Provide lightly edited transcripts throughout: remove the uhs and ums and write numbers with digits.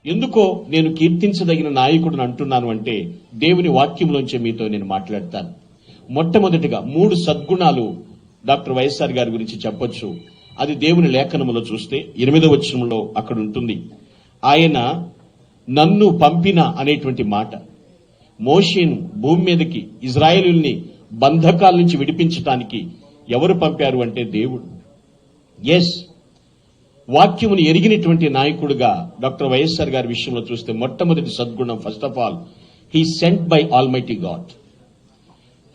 ఎందుకో నేను కీర్తించదగిన నాయకుడిని అంటున్నాను అంటే దేవుని వాక్యంలోంచే మీతో నేను మాట్లాడతాను. మొట్టమొదటిగా 3 సద్గుణాలు డాక్టర్ వైఎస్ఆర్ గారి గురించి చెప్పొచ్చు. అది దేవుని లేఖనములో చూస్తే 8వ వచనంలో అక్కడ ఉంటుంది. ఆయన నన్ను పంపిన అనేటువంటి మాట. మోషేను భూమి మీదకి ఇజ్రాయేలుల్ని బంధకాల నుంచి విడిపించడానికి ఎవరు పంపారు అంటే దేవుడు. ఎస్, వాక్యమును ఎరిగినటువంటి నాయకుడుగా డాక్టర్ వైఎస్ఆర్ గారి విషయంలో చూస్తే మొట్టమొదటి సద్గుణం, first of all, he sent by almighty God.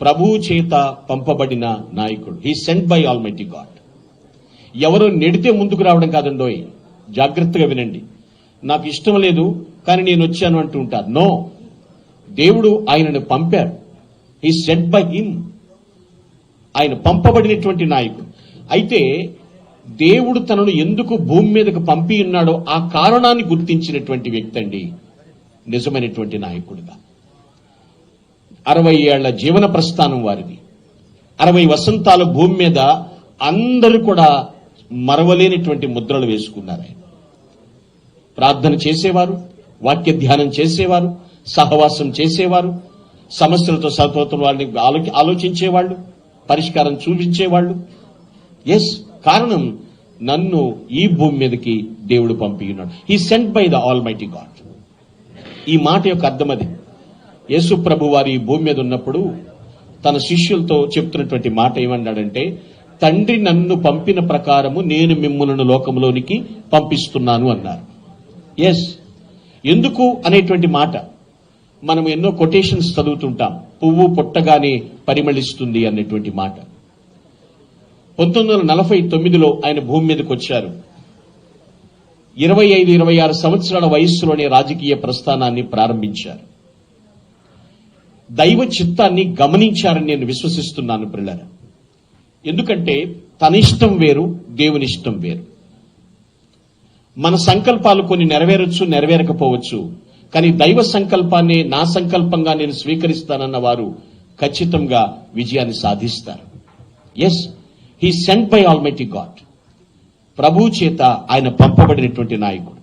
ప్రభువు చేత పంపబడిన నాయకుడు. He sent by almighty God. ఎవరో నెడితే ముందుకు రావడం కాదండోయ్, జాగ్రత్తగా వినండి. నాకు ఇష్టం లేదు కానీ నేను వచ్చాను అంటూ ఉంటారు. నో, దేవుడు ఆయనను పంపారు. He sent by him. ఆయన పంపబడినటువంటి నాయకుడు. అయితే దేవుడు తనను ఎందుకు భూమి మీదకు పంపి ఉన్నాడో ఆ కారణాన్ని గుర్తించినటువంటి వ్యక్తి అండి నిజమైనటువంటి నాయకుడిగా. 60 ఏళ్ల జీవన ప్రస్థానం వారిది. 60 వసంతాల భూమి మీద అందరూ కూడా మరవలేనటువంటి ముద్రలు వేసుకున్నారు. ఆయన ప్రార్థన చేసేవారు, వాక్య ధ్యానం చేసేవారు, సహవాసం చేసేవారు, సమస్యలతో సతోతున్న వాళ్ళని ఆలోచించేవాళ్ళు, పరిష్కారం చూపించేవాళ్ళు. ఎస్, కారణం నన్ను ఈ భూమి మీదకి దేవుడు పంపి ఉన్నాడు. He sent by the almighty God. ఈ మాట యొక్క అర్థం అది. యేసు ప్రభు వారు ఈ భూమి మీద ఉన్నప్పుడు తన శిష్యులతో చెప్తున్నటువంటి మాట ఏమన్నాడంటే, తండ్రి నన్ను పంపిన ప్రకారము నేను మిమ్ములను లోకంలోనికి పంపిస్తున్నాను అన్నారు. ఎస్, ఎందుకు అనేటువంటి మాట మనం ఎన్నో కొటేషన్స్ చదువుతుంటాం. పువ్వు పుట్టగానే పరిమళిస్తుంది అనేటువంటి మాట. 1949లో ఆయన భూమి మీదకి వచ్చారు. 25-26 సంవత్సరాల వయస్సులోనే రాజకీయ ప్రస్థానాన్ని ప్రారంభించారు. దైవ చిత్తాన్ని గమనించారని నేను విశ్వసిస్తున్నాను ప్రియులారా. ఎందుకంటే తన ఇష్టం వేరు, దేవుని ఇష్టం వేరు. మన సంకల్పాలు కొన్ని నెరవేరొచ్చు, నెరవేరకపోవచ్చు. కానీ దైవ సంకల్పాన్ని నా సంకల్పంగా నేను స్వీకరిస్తానన్న వారు ఖచ్చితంగా విజయాన్ని సాధిస్తారు. Yes, he sent by almighty God. ప్రభు చేత ఆయన పంపబడినటువంటి నాయకుడు.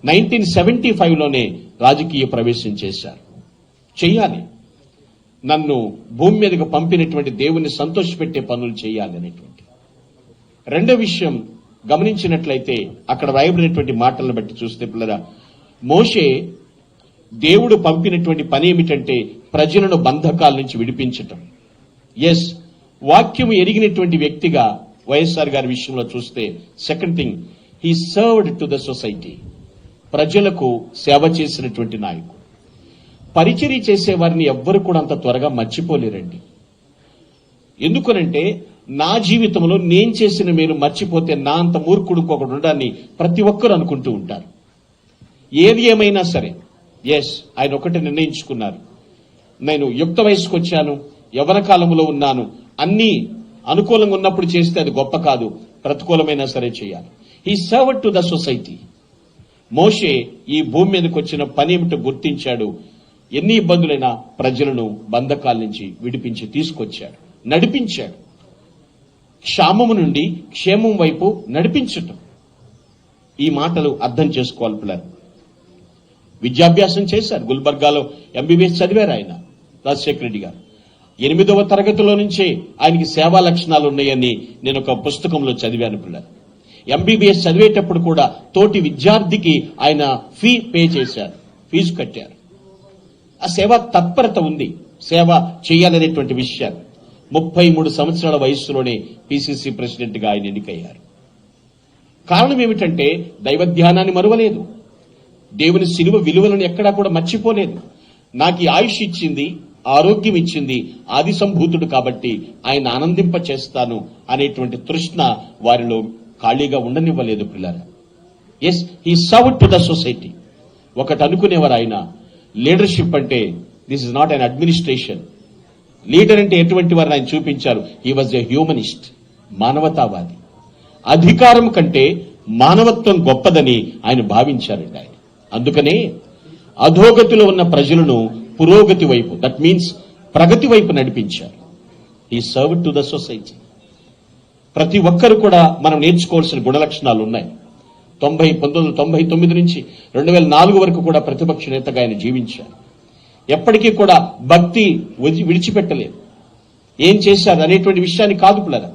1975లోనే రాజకీయ ప్రవేశం చేశారు. చెయ్యాలి, నన్ను భూమి మీదకు పంపినటువంటి దేవుని సంతోషపెట్టే పనులు చేయాలి అనేటువంటి. రెండో విషయం గమనించినట్లయితే అక్కడ రాయబడినటువంటి మాటలను బట్టి చూస్తే పిల్లరా, మోషే దేవుడు పంపినటువంటి పని ఏమిటంటే ప్రజలను బంధకాల నుంచి విడిపించటం. ఎస్, వాక్యము ఎరిగినటువంటి వ్యక్తిగా వైఎస్ఆర్ గారి విషయంలో చూస్తే second thing, he served to the society. ప్రజలకు సేవ చేసినటువంటి నాయకుడు. పరిచర్య చేసేవారిని ఎవ్వరు కూడా అంత త్వరగా మర్చిపోలేరండి. ఎందుకనంటే నా జీవితంలో నేను చేసిన మీరు మర్చిపోతే నా అంత మూర్ఖుడు ఒకడు ఉండాలని ప్రతి ఒక్కరు అనుకుంటూ ఉంటారు. ఏది ఏమైనా సరే, ఎస్, ఆయన ఒకటి నిర్ణయించుకున్నారు. నేను యుక్త వయసుకు వచ్చాను, యవ్వన కాలంలో ఉన్నాను, అన్నీ అనుకూలంగా ఉన్నప్పుడు చేస్తే అది గొప్ప కాదు, ప్రతికూలమైనా సరే చేయాలి. He served to the society. మోషే ఈ భూమి మీదకి వచ్చిన పని ఏమిటో గుర్తించాడు. ఎన్ని ఇబ్బందులైనా ప్రజలను బంధకాల నుంచి విడిపించి తీసుకొచ్చాడు, నడిపించాడు. క్షామము నుండి క్షేమం వైపు నడిపించటం. ఈ మాటలు అర్థం చేసుకోవాలి పిల్లలు. విద్యాభ్యాసం చేశారు. గుల్బర్గాలో ఎంబీబీఎస్ చదివారు ఆయన, రాజశేఖర రెడ్డి గారు. 8వ తరగతిలో నుంచే ఆయనకి సేవా లక్షణాలు ఉన్నాయని నేను ఒక పుస్తకంలో చదివాను పిల్లలు. ఎంబీబీఎస్ చదివేటప్పుడు కూడా తోటి విద్యార్థికి ఆయన పే చేశారు, ఫీజు కట్టారు. ఆ సేవా తత్పరత ఉంది, సేవ చేయాలనేటువంటి విషయాలు. 33 సంవత్సరాల వయస్సులోనే పిసిసి ప్రెసిడెంట్ గా ఆయన ఎన్నికయ్యారు. కారణం ఏమిటంటే దైవ ధ్యానాన్ని మరువలేదు, దేవుని శిలువ విలువలను ఎక్కడా కూడా మర్చిపోలేదు. నాకు ఈ ఆయుష్ ఇచ్చింది, ఆరోగ్యం ఇచ్చింది ఆది సంభూతుడు కాబట్టి ఆయన ఆనందింప చేస్తాను అనేటువంటి తృష్ణ వారిలో ఖాళీగా ఉండనివ్వలేదు పిల్లలు. Yes, he served to the society. ఒకటి అనుకునేవారు ఆయన, లీడర్షిప్ అంటే this is not an administration. Leader అంటే ఎటువంటి వారిని ఆయన చూపించారు. హీ వాజ్ ఎ హ్యూమనిస్ట్, మానవతావాది. అధికారం కంటే మానవత్వం గొప్పదని ఆయన భావించారండి ఆయన. అందుకనే అధోగతిలో ఉన్న ప్రజలను పురోగతి వైపు, దట్ మీన్స్ ప్రగతి వైపు నడిపించారు. He served to the society. ప్రతి ఒక్కరు కూడా మనం నేర్చుకోవాల్సిన గుణలక్షణాలు ఉన్నాయి. 1999 నుంచి 2004 వరకు కూడా ప్రతిపక్ష నేతగా ఆయన జీవించారు. ఎప్పటికీ కూడా భక్తి విడిచిపెట్టలేదు. ఏం చేశారు అనేటువంటి విషయాన్ని కాదు పిల్లరా.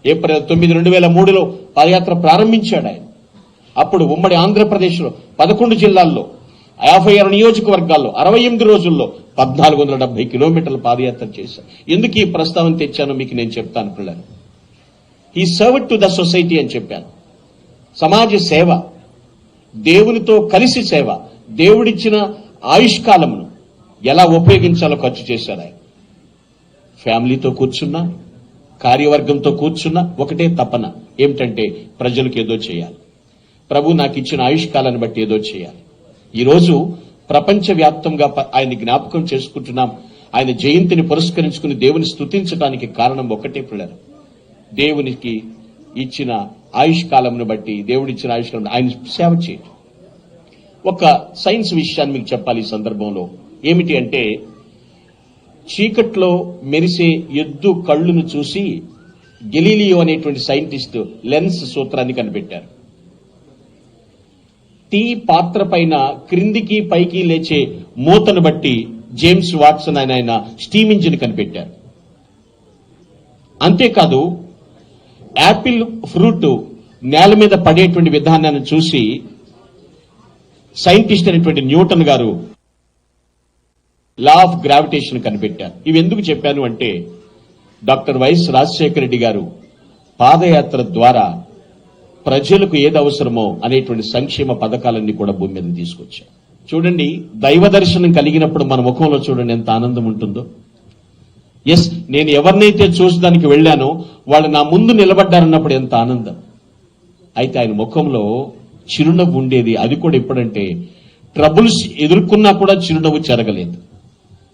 ఏప్రిల్ 9, 2003లో పాదయాత్ర ప్రారంభించాడు ఆయన. అప్పుడు ఉమ్మడి ఆంధ్రప్రదేశ్లో 11 జిల్లాల్లో 56 నియోజకవర్గాల్లో 68 రోజుల్లో 1470 కిలోమీటర్ల పాదయాత్ర చేశారు. ఎందుకు ఈ ప్రస్తావన తెచ్చానో మీకు నేను చెప్తాను పిల్లలు. ఈ సర్వ్డ్ టు ద సొసైటీ అని చెప్పాను. సమాజ సేవ, దేవునితో కలిసి సేవ, దేవుడిచ్చిన ఆయుష్కాలమును ఎలా ఉపయోగించాలో ఖర్చు చేశారు ఆయన. ఫ్యామిలీతో కూర్చున్నా, కార్యవర్గంతో కూర్చున్నా ఒకటే తపన, ఏమిటంటే ప్రజలకు ఏదో చేయాలి. ప్రభు నాకు ఇచ్చిన ఆయుష్కాలాన్ని బట్టి ఏదో చేయాలి. ఈరోజు ప్రపంచవ్యాప్తంగా ఆయన్ని జ్ఞాపకం చేసుకుంటున్నాం. ఆయన జయంతిని పురస్కరించుకుని దేవుని స్తుతించడానికి కారణం ఒకటే పిల్లలు. దేవునికి ఇచ్చిన ఆయుష్కాలంను బట్టి, దేవుడిచ్చిన ఆయుష్కాలం ఆయన సేవ చేయడం. ఒక సైన్స్ విషయాన్ని మీకు చెప్పాలి ఈ సందర్భంలో. ఏమిటి అంటే, చీకట్లో మెరిసే ఎద్దు కళ్ళును చూసి గెలీలియో అనేటువంటి సైంటిస్ట్ లెన్స్ సూత్రాన్ని కనిపెట్టారు. టీ పాత్ర పైన క్రిందికి పైకి లేచే మూతను బట్టి జేమ్స్ వాట్సన్ ఆయన స్టీమ్ ఇంజిన్ కనిపెట్టారు. అంతేకాదు, యాపిల్ ఫ్రూట్ నేల మీద పడేటువంటి విధానాన్ని చూసి సైంటిస్ట్ అయినటువంటి న్యూటన్ గారు లా ఆఫ్ గ్రావిటేషన్ కనిపెట్టారు. ఇవి ఎందుకు చెప్పాను అంటే, డాక్టర్ వైఎస్ రాజశేఖర రెడ్డి గారు పాదయాత్ర ద్వారా ప్రజలకు ఏది అవసరమో అనేటువంటి సంక్షేమ పథకాలన్నీ కూడా భూమి మీద తీసుకొచ్చారు. చూడండి, దైవ దర్శనం కలిగినప్పుడు మన ముఖంలో చూడండి ఎంత ఆనందం ఉంటుందో. ఎస్, నేను ఎవరినైతే చూసడానికి వెళ్ళానో వాళ్ళు నా ముందు నిలబడ్డారన్నప్పుడు ఎంత ఆనందం. అయితే ఆయన ముఖంలో చిరునవ్వు ఉండేది. అది కూడా ఎప్పుడంటే, ట్రబుల్స్ ఎదుర్కొన్నా కూడా చిరునవ్వు చెరగలేదు.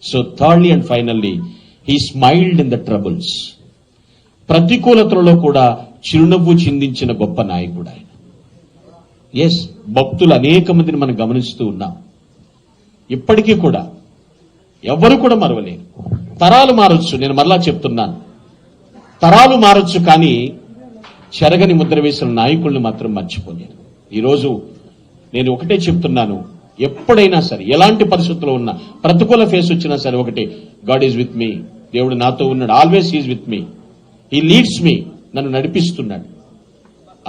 So thirdly and finally he smiled in the troubles. ప్రతికూలతలలో కూడా చిరునవ్వు చిందించిన గొప్ప నాయకుడు ఆయన. ఎస్, భక్తులు అనేక మందిని మనం గమనిస్తూ ఉన్నాం. ఇప్పటికీ కూడా ఎవరు కూడా మరవలేరు. తరాలు మారొచ్చు, నేను మరలా చెప్తున్నాను, తరాలు మారొచ్చు, కానీ చెరగని ముద్ర వేసిన నాయకుల్ని మాత్రం మర్చిపోలేరు. ఈరోజు నేను ఒకటే చెప్తున్నాను, ఎప్పుడైనా సరే ఎలాంటి పరిస్థితుల్లో ఉన్నా, ప్రతికూల ఫేస్ వచ్చినా సరే ఒకటే, గాడ్ ఈజ్ విత్ మీ, దేవుడు నాతో ఉన్నాడు, always is with me, he leads me, నన్ను నడిపిస్తున్నాడు.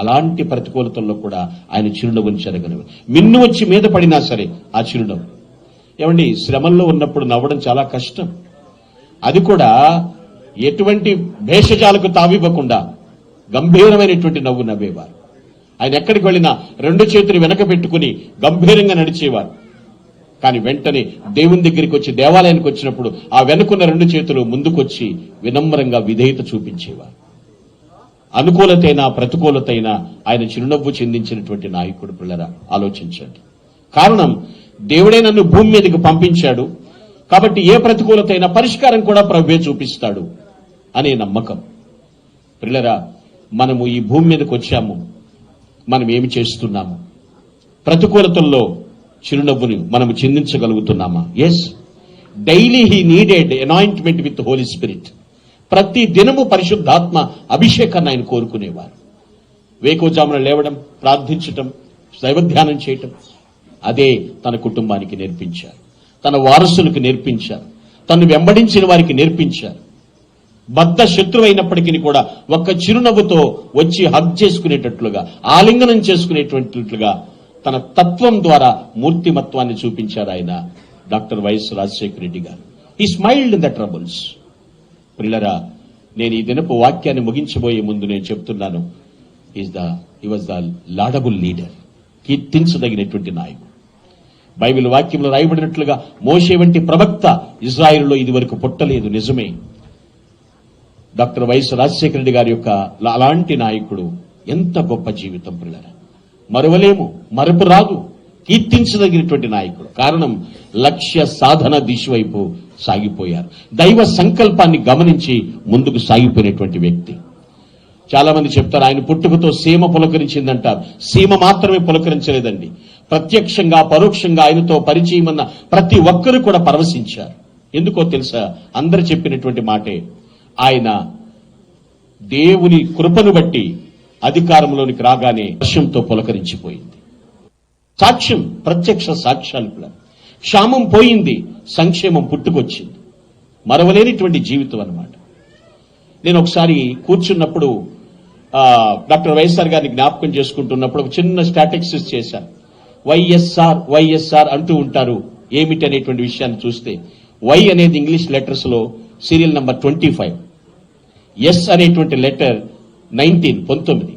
అలాంటి ప్రతికూలతల్లో కూడా ఆయన చిరునవ్వుని చెరగనివి. మిన్ను వచ్చి మీద పడినా సరే ఆ చిరునవ్వు. ఏమండి, శ్రమల్లో ఉన్నప్పుడు నవ్వడం చాలా కష్టం. అది కూడా ఎటువంటి భేషజాలకు తావివ్వకుండా గంభీరమైనటువంటి నవ్వు నవ్వేవారు. ఆయన ఎక్కడికి వెళ్ళినా 2 చేతులు వెనక పెట్టుకుని గంభీరంగా నడిచేవారు. కానీ వెంటనే దేవుని దగ్గరికి వచ్చి, దేవాలయానికి వచ్చినప్పుడు ఆ వెనుకున్న 2 చేతులు ముందుకొచ్చి వినమ్రంగా విధేయత చూపించేవారు. అనుకూలతైనా ప్రతికూలతైనా ఆయన చిరునవ్వు చెందించినటువంటి నాయకుడు. పిల్లరా, ఆలోచించండి. కారణం, దేవుడే నన్ను భూమి మీదకి పంపించాడు కాబట్టి ఏ ప్రతికూలతైనా పరిష్కారం కూడా ప్రభువే చూపిస్తాడు అనే నమ్మకం. పిల్లరా, మనము ఈ భూమి మీదకి వచ్చాము, మనం ఏమి చేస్తున్నాము? ప్రతికూలతల్లో చిరునవ్వుని మనము చిందించగలుగుతున్నామా? Yes, daily he needed anointment with Holy Spirit. ప్రతి దినము పరిశుద్ధాత్మ అభిషేకాన్ని ఆయన కోరుకునేవారు. వేకువజామున లేవడం, ప్రార్థించటం, దైవధ్యానం చేయటం, అదే తన కుటుంబానికి నేర్పించారు, తన వారసులకు నేర్పించారు, తను వెంబడించిన వారికి నేర్పించారు. బద్ధ శత్రువు అయినప్పటికీ కూడా ఒక్క చిరునవ్వుతో వచ్చి హగ్ చేసుకునేటట్లుగా, ఆలింగనం చేసుకునేటట్లుగా తన తత్వం ద్వారా మూర్తిమత్వాన్ని చూపించారు ఆయన, డాక్టర్ వైఎస్ రాజశేఖర రెడ్డి గారు. He smiled in the troubles. పిల్లరా, నేను ఈ దినపు వాక్యాన్ని ముగించబోయే ముందు నేను చెప్తున్నాను, he was the laudable leader, కీర్తించదగినటువంటి నాయకుడు. బైబిల్ వాక్యంలో రాయబడినట్లుగా మోషే వంటి ప్రవక్త ఇజ్రాయిల్లో ఇది వరకు పుట్టలేదు, నిజమే. డాక్టర్ వైఎస్ రాజశేఖర రెడ్డి గారి యొక్క అలాంటి నాయకుడు, ఎంత గొప్ప జీవితం పిల్లరా, మరువలేము, మరపు రాదు, కీర్తించదగినటువంటి నాయకుడు. కారణం, లక్ష్య సాధన దిశ వైపు సాగిపోయారు. దైవ సంకల్పాన్ని గమనించి ముందుకు సాగిపోయినటువంటి వ్యక్తి. చాలా మంది చెప్తారు, ఆయన పుట్టుకతో సీమ పులకరించిందంటారు. సీమ మాత్రమే పులకరించలేదండి, ప్రత్యక్షంగా పరోక్షంగా ఆయనతో పరిచయం ఉన్న ప్రతి ఒక్కరూ కూడా పరవశించారు. ఎందుకో తెలుసా? అందరూ చెప్పినటువంటి మాటే, ఆయన దేవుని కృపను బట్టి అధికారంలోనికి రాగానే వర్షంతో పులకరించిపోయింది. సాక్ష్యం, ప్రత్యక్ష సాక్ష్యాలు కూడా. క్షామం పోయింది, సంక్షేమం పుట్టుకొచ్చింది. మరవలేనిటువంటి జీవితం అన్నమాట. నేను ఒకసారి కూర్చున్నప్పుడు డాక్టర్ వైఎస్ఆర్ గారిని జ్ఞాపకం చేసుకుంటున్నప్పుడు ఒక చిన్న స్టాటిస్టిక్స్ చేశాను. వైఎస్ఆర్ అంటూ ఉంటారు, ఏమిటి అనేటువంటి విషయాన్ని చూస్తే వై అనేది ఇంగ్లీష్ లెటర్స్ లో సీరియల్ నంబర్ 25, ఎస్ అనేటువంటి లెటర్ 19,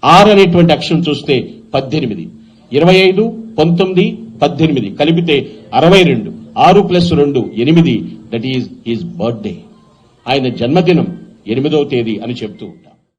ఆర్ అనేటువంటి అక్షరం చూస్తే 18, 25, 19, 18 కలిపితే 62, 6 + 2 8. That is his birthday. ఆయన జన్మదినం 8వ తేదీ అని చెప్తూ ఉంటాం.